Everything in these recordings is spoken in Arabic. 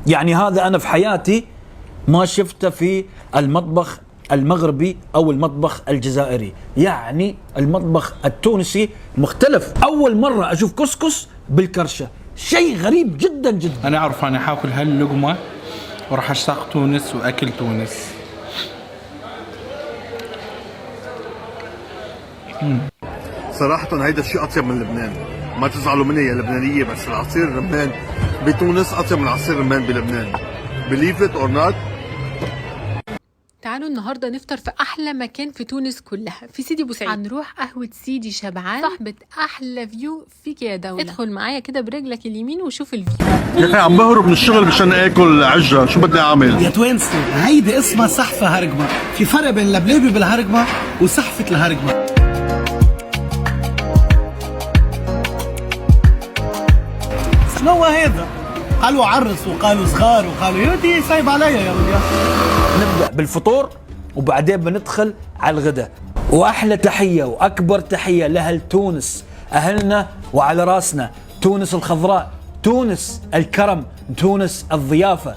يعني هذا أنا في حياتي ما شفته في المطبخ المغربي أو المطبخ الجزائري. يعني المطبخ التونسي مختلف. أول مرة أشوف كسكس بالكرشة، شيء غريب جدا جدا. أنا أعرف أنا حاكل هاللقمة وراح أشتاق تونس وأكل تونس. صراحة هيدا الشيء أطيب من لبنان، ما تزعلوا مني يا لبنانية، بس العصير الرمان بتونس أطيب من عصير الرمان بلبنان. Believe it or not. تعالوا النهارده نفطر في احلى مكان في تونس كلها، في سيدي بوسعيد. هنروح قهوه سيدي شبعان صاحبه احلى فيو فيك يا دوله. ادخل معايا كده برجلك اليمين وشوف الفيو. يا أخي عم بهرب من الشغل مشان آكل عجة، شو بدي أعمل؟ يا توينستي هيدي اسمها سحفة هرقمة، في فرق بين لبليبي بالهرقمة وسحفة الهرقمة. شنو هذا؟ قالوا عرس وقالوا صغار وقالوا يودي سايب عليا يا ولد. نبدأ بالفطور وبعدين بندخل على الغداء. وأحلى تحية وأكبر تحية لأهل تونس، أهلنا وعلى راسنا، تونس الخضراء، تونس الكرم، تونس الضيافة.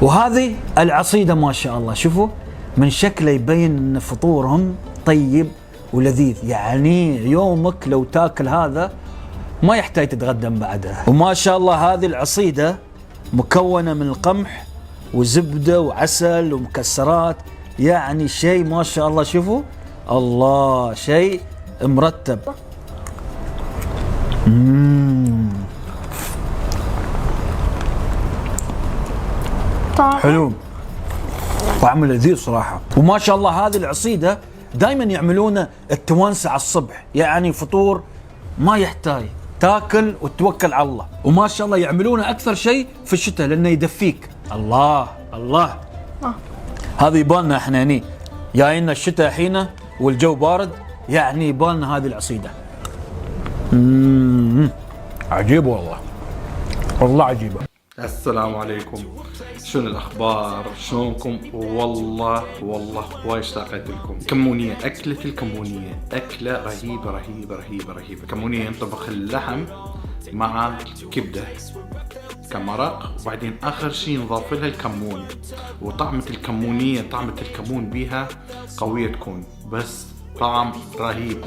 وهذه العصيدة ما شاء الله، شوفوا من شكله يبين أن فطورهم طيب ولذيذ. يعني يومك لو تاكل هذا ما يحتاج تتغدى بعدها. وما شاء الله هذه العصيدة مكونة من القمح وزبدة وعسل ومكسرات، يعني شيء ما شاء الله. شوفوا الله، شيء مرتب. حلو، طعم لذيذ صراحة. وما شاء الله هذه العصيدة دائما يعملونه التوانسة على الصبح، يعني فطور ما يحتاج، تاكل وتوكل على الله. وما شاء الله يعملونه أكثر شيء في الشتاء لأنه يدفيك. الله الله، هذا يبالنا احنا هني جاينا الشتاء حينه والجو بارد، يعني يبالنا هذه العصيدة. عجيب والله، والله عجيبة. السلام عليكم، شنو الأخبار؟ شلونكم؟ والله وايد اشتقت لكم. كمونية، أكلة الكمونية أكلة رهيبة رهيبة رهيبة رهيبة. كمونية ينطبخ اللحم مع كبدة كمرق، وبعدين آخر شيء نضاف لها الكمون. وطعمة الكمونية، طعمة الكمون بيها قوية تكون، بس طعم رهيب.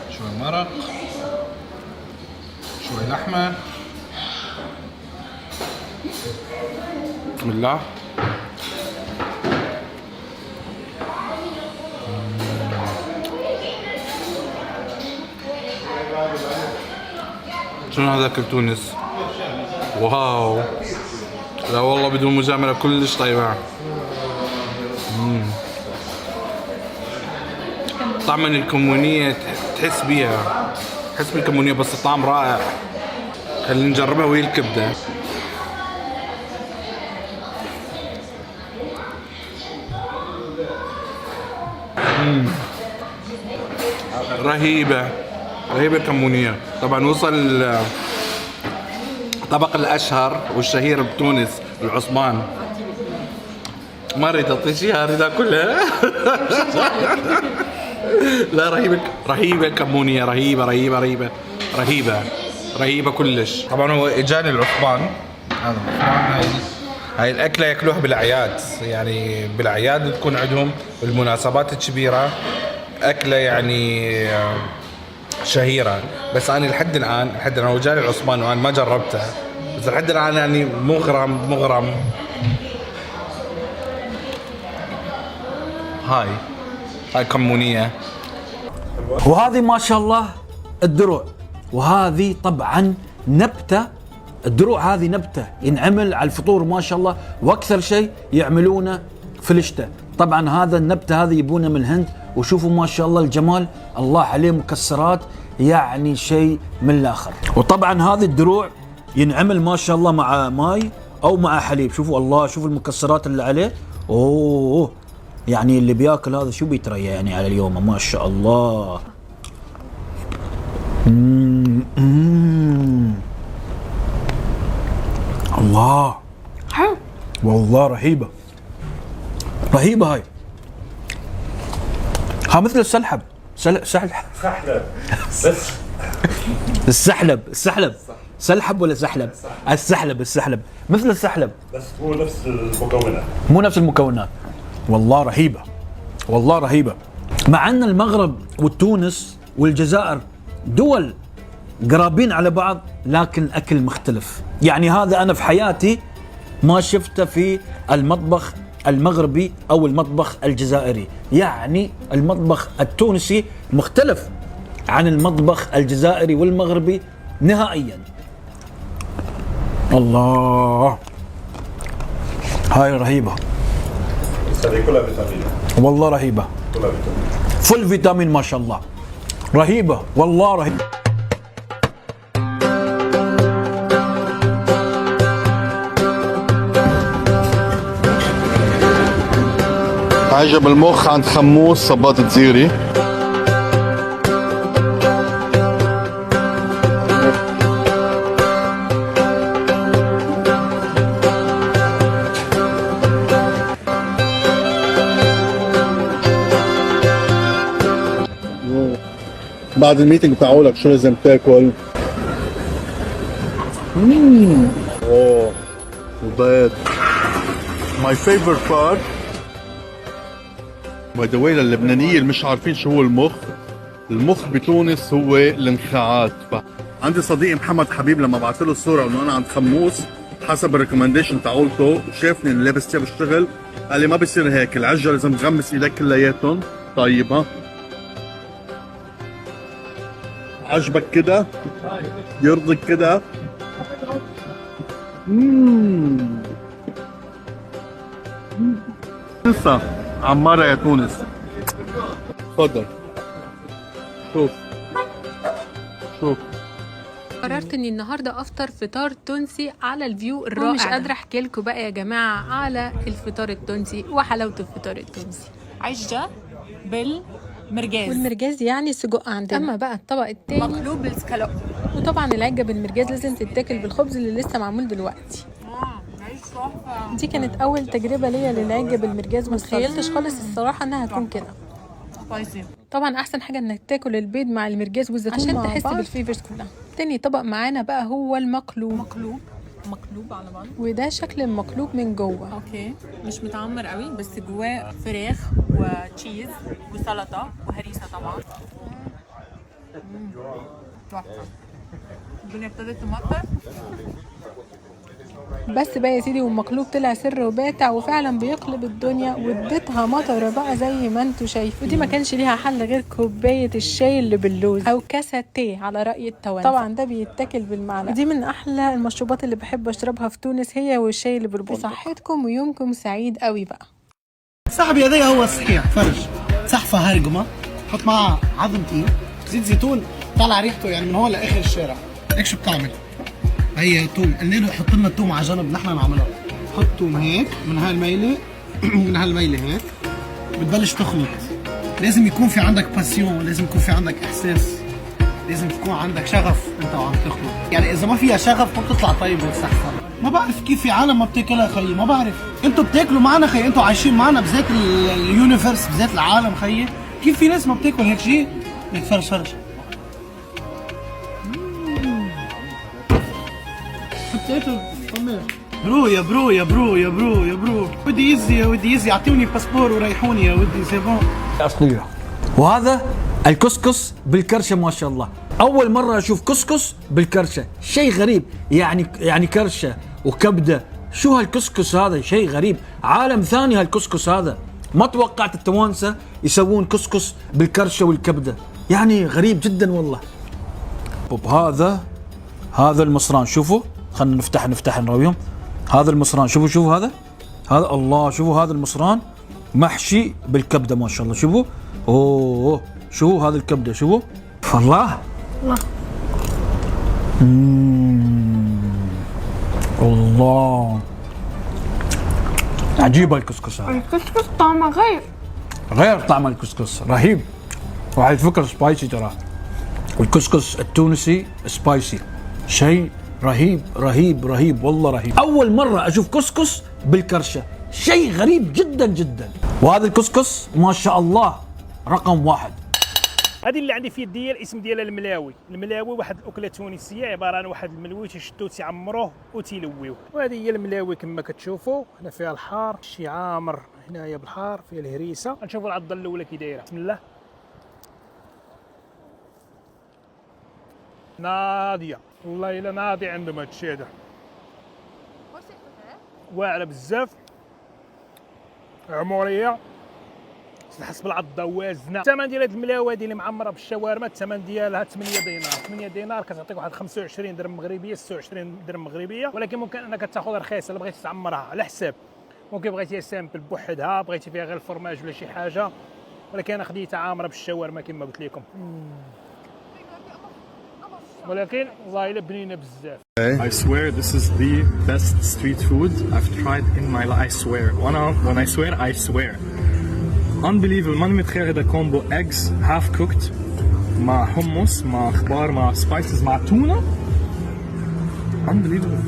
شوي مرق، شوي لحمة، بسم الله. شنو هذا أكل تونس؟ واو، لا والله بدون مجاملة كلش طيبة. طعم الكمونية تحس بيها، تحس بالكمونية، بس الطعم رائع. خلينا نجربها وهي الكبدة. رهيبة رهيبة الكمونية. طبعا وصل الطبق الأشهر والشهير بتونس، العصبان. ما اريد اعطي شيء، اريد اكلها. لا رهيبة رهيبة الكمونية، رهيبة رهيبة رهيبة رهيبة رهيبة كلش. طبعا هو اجاني العصبان، هذا العصبان، هاي الأكلة يأكلوها بالأعياد، يعني بالأعياد تكون عندهم المناسبات الكبيرة، أكلة يعني شهيرة. بس أنا لحد الآن وجاني العصبان وأنا ما جربته، بس لحد الآن يعني مغرم. هاي كمونية. وهذه ما شاء الله الدروع، وهذه طبعا نبتة. الدروع هذه نبتة ينعمل على الفطور ما شاء الله، واكثر شيء يعملونه في الشتاء. طبعا هذا النبتة هذه يبونه من الهند، وشوفوا ما شاء الله الجمال، الله عليه مكسرات، يعني شيء من الاخر. وطبعا هذه الدروع ينعمل ما شاء الله مع ماي او مع حليب. شوفوا الله، شوفوا المكسرات اللي عليه. اوه، يعني اللي بياكل هذا شو بيتريا يعني على اليوم، ما شاء الله. الله، والله رهيبة رهيبة. هاي مثل السلحب، سحلب بس السحلب سلحب ولا سحلب؟ السحلب مثل السحلب بس مو نفس المكونات. مو نفس المكونات. والله رهيبة. مع ان المغرب وتونس والجزائر دول قرابين على بعض لكن اكل مختلف. يعني هذا انا في حياتي ما شفته في المطبخ المغربي او المطبخ الجزائري. يعني المطبخ التونسي مختلف عن المطبخ الجزائري والمغربي نهائيا. الله، هاي رهيبة هذه كلها فيتامين. والله رهيبة، كلها فيتامين. فل فيتامين ما شاء الله. رهيبة والله رهيبة. عجب المخ عند خموس صباط الزيري. بعد الميتنج تاعولك شو لازم تاكل؟ اوه البيض. ماي فيفورت بارت باي ذا واي للبنانية اللي مش عارفين شو هو المخ بتونس هو الانخاعات. عندي صديقي محمد حبيب لما بعث له الصورة انه انا عند خموس حسب الريكومنديشن تاعولته شافني اني لابس ثياب الشغل قال لي ما بصير هيك، العجة لازم تغمس ايدك كلياتهم. طيب ها عجبك كده؟ يرضيك كده؟ لسه عمارة يا تونس. تفضل شوف قررت اني النهارده افطر فطار تونسي على الفيو الرائع. مش قادره احكي لكم بقى يا جماعه على الفطار التونسي وحلاوه الفطار التونسي. عجة بالمرجاز، والمرجاز يعني سجق عندنا. اما بقى الطبق التاني مقلوب بالسكالوب. وطبعا العجه بالمرجاز لازم تتاكل بالخبز اللي لسه معمول دلوقتي. دي كانت اول تجربه ليا للعجه بالمرجاز، ما تخيلتش خالص الصراحه انها هتكون كده. طبعا احسن حاجه انك تاكل البيض مع المرجاز والزيتون عشان تحس بالفليفرز كلها. تاني طبق معانا بقى هو المقلوب. مقلوب على بعض. وده شكل المقلوب من جوه. اوكي مش متعمر قوي بس جواه فراخ وتشيز وسلطه وهريسه طبعا. تحفه. الدنيا ابتدت تمطر. بس بقى يا سيدي والمقلوب طلع سر وباتع وفعلا بيقلب الدنيا واديتها مطره بقى زي ما انتوا شايفين. ودي ما كانش ليها حل غير كوبايه الشاي اللي باللوز او كاسه تيه على راي التوانسه. طبعا ده بيتاكل بالمعلقه. دي من احلى المشروبات اللي بحب اشربها في تونس، هي والشاي اللي بالبندق. بصحتكم ويومكم سعيد قوي بقى. سحب يديه هو الصحيح. فرج صحفه هرجمه، حط معها عظم تقيل، زيت زيتون طلع ريحته يعني من هون لاخر الشارع. هيك شو بتعمل؟ هي توم، قلنا له حط لنا التوم على جنب نحن نعملها. حط توم هيك من هالميله ومن هالميله هيك، بتبلش تخلط. لازم يكون في عندك باسيون، لازم يكون في عندك احساس، لازم تكون عندك شغف انت وعم تخلط. يعني اذا ما فيها شغف ما بتطلع طيبه السحفه. ما بعرف كيف في عالم ما بتاكلها خيي، ما بعرف. انتوا بتاكلوا معنا خيي، انتوا عايشين معنا بذات اليونيفرس، بذات العالم خيي. كيف في ناس ما بتاكل هيك شيء؟ هيك فرش فرش. برو يا برو يا برو يا برو يا برو، ودي يزي اعطوني باسبور وريحوني يا ودي سي بون. اصليه. وهذا الكسكس بالكرشه ما شاء الله. اول مره اشوف كسكس بالكرشه، شيء غريب. يعني كرشه وكبده. شو هالكسكس هذا؟ شيء غريب، عالم ثاني هالكسكس هذا. ما توقعت التوانسه يسوون كسكس بالكرشه والكبده، يعني غريب جدا والله. هذا المصران، شوفوا خلينا نفتح نراويهم. هذا المصران شوفوا هذا الله، شوفوا هذا المصران محشي بالكبده ما شاء الله. شوفوا اوه، شوفوا هذا الكبده، شوفوا الله الله عجيب الكسكس هذا. الكسكس طعمه غير طعم الكسكس، رهيب. وعلى فكره سبايسي ترى. والكسكس التونسي سبايسي، شيء رهيب رهيب رهيب والله رهيب. اول مره اشوف كسكس بالكرشه، شيء غريب جدا جدا. وهذا الكسكس ما شاء الله رقم 1. هذه اللي عندي في يدي الاسم ديالها الملاوي. الملاوي واحد الاكله تونسيه عباره عن واحد الملوي تيشدوه تيعمروه وتيلويوه، وهذه هي الملاوي كما كتشوفوا. هنا فيها الحار، شي عامر هنايا بالحار، فيها الهريسه. غنشوفوا العضه الاولى كي دايره. بسم الله. ناضيه والله الا ناضي عندهم هادشي هذا، واعره بزاف، عموريه، تحس بالعضه وازنه. الثمن ديال هاد الملاوه هادي اللي معمره بالشاورما الثمن ديالها 8 دينار. 8 دينار كتعطيك واحد 25 درهم مغربيه، 26 درهم مغربيه، ولكن ممكن انك تاخذ رخيصه الا بغيتي تعمرها على حساب. ممكن بغيتيها سامبل بوحدها، بغيتي فيها غير الفرماج ولا شي حاجه، ولكن انا خديتها عامره بالشاورما كما قلت لكم. ولكن والله الا بنينه بزاف. I swear this is the best street food I've tried in my life. I swear. When I swear, I swear. Unbelievable. ماني متخيل هذا كومبو eggs half cooked مع حمص مع خضار مع spices مع تونة. Unbelievable.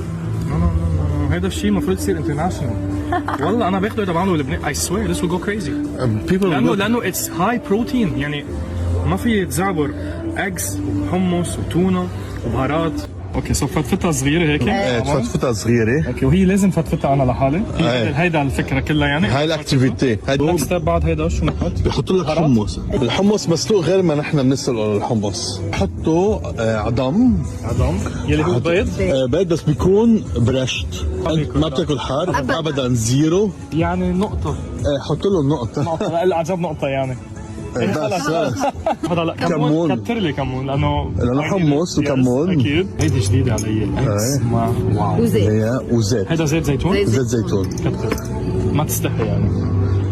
No. هذا الشيء المفروض يصير international. والله أنا باخده هذا بعمله بلبنان. I swear this will go crazy. لأنه it's high protein يعني ما في يتزعبر. eggs وحمص وتونة وبهارات. اوكي سو فتفتها صغيره هيك. فتفتها صغيره. اوكي وهي لازم فتفتها انا لحالي. هيدا الفكره كلها يعني. هاي الاكتيفيتي. نكست بعد هيدا شو بنحط؟ بحط لك حمص. الحمص مسلوق غير ما نحن بنسلقه الحمص. بحطه عظم يلي هو بيض. بيض بس بيكون برشت. ما بتاكل حار ابدا. زيرو يعني نقطه. حط له نقطه. العجب نقطه يعني. بس هذا لا كمون. كتر لي كمون لانه حمص وكمون. اكيد هيدي جديده علي. الاكس مع واو وزيت. هذا زيت زيتون. زيت زيتون كتر ما تستحي يعني.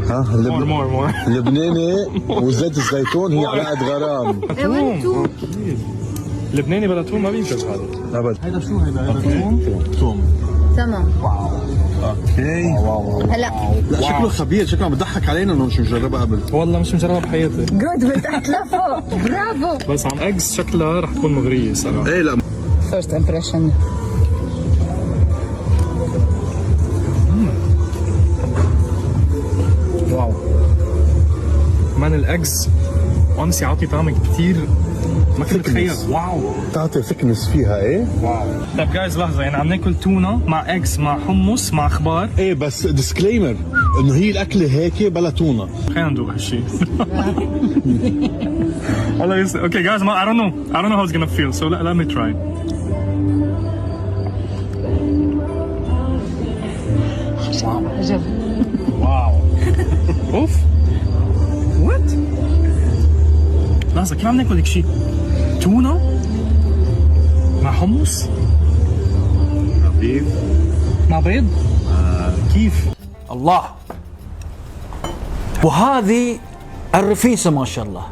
ها مور لبناني وزيت الزيتون هي علاقه غرام. توم لبناني بلا توم ما بينفع هذا ابدا. هيدا شو هيدا توم تمام. واو اوكي. هلا لا شكله خبير، شكله عم بضحك علينا انه مش مجربها قبل. والله مش مجربها بحياتي. جود من تحت لفوق. برافو. بس عن اكس شكلها رح تكون مغريه صراحه. ايه لا فيرست امبريشن. واو مان الاكس اونسي عاطي طعم كثير ما كنت اتخيل. واو بتعطي ثكنس فيها. ايه واو. طيب جايز لحظه يعني عم ناكل تونه مع اكس مع حمص مع خضار. ايه بس ديسكليمر انه هي الاكله هيك بلا تونه. خلينا ندوق هالشيء. والله اوكي جايز ما I don't know how it's gonna feel so let me try. واو اوف وات. لحظه كيف عم ناكل هيك شيء؟ تونه مع حمص مع بيض. كيف؟ الله. وهذه الرفيسة ما شاء الله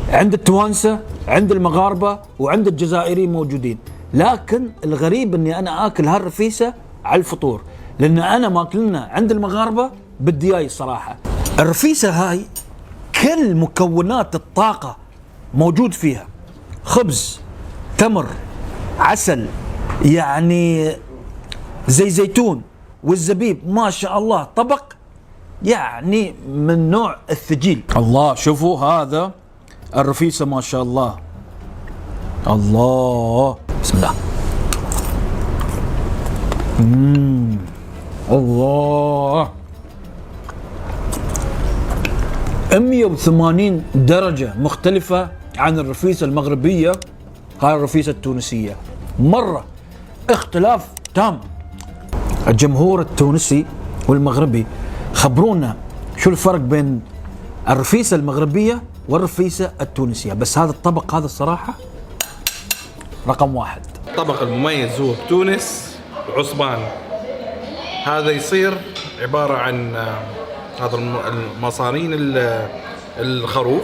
عند التوانسة، عند المغاربة، وعند الجزائريين موجودين. لكن الغريب اني انا اكل هالرفيسة على الفطور، لان انا ماكلنا عند المغاربة بالدياي صراحة. الرفيسة هاي كل مكونات الطاقة موجود فيها، خبز، تمر، عسل، يعني زي زيتون والزبيب، ما شاء الله طبق يعني من نوع الثقيل. الله شوفوا هذا الرفيسة ما شاء الله. الله بسم الله. الله 180 درجة مختلفة عن الرفيسة المغربية. هاي الرفيسة التونسية مرة اختلاف تام. الجمهور التونسي والمغربي خبرونا شو الفرق بين الرفيسة المغربية والرفيسة التونسية. بس هذا الطبق هذا الصراحة رقم واحد. الطبق المميز هو بتونس عصبان. هذا يصير عبارة عن هذا المصارين الخروف،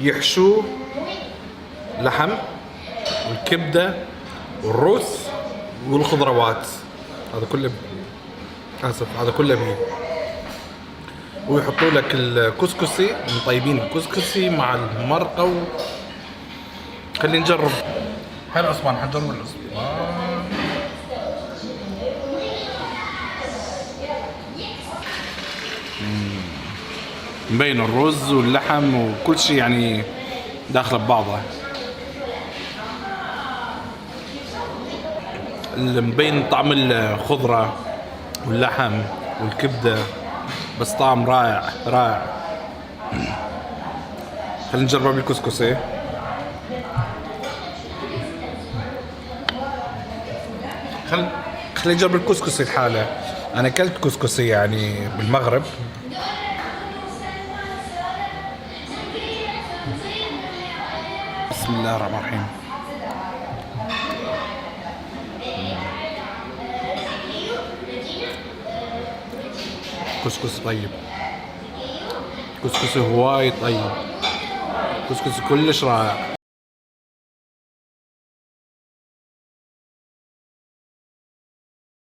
يحشوه لحم والكبدة والرز والخضروات. هذا كله هذا كله بيه. ويحطوا لك الكسكسي، مطيبين الكسكسي مع المرقة خلينا نجرب. هاي العصبان، حنجرب العصبان. مبين الرز واللحم وكل شيء يعني داخله ببعضها. مبين طعم الخضرة واللحم والكبدة، بس طعم رائع رائع. خلينا نجرب بالكسكسي. خلينا نجرب الكسكسي الحالة. أنا أكلت كسكسي يعني بالمغرب. بسم الله الرحمن الرحيم. كسكسي طيب، كسكسي هواي طيب، كسكسي كلش رائع.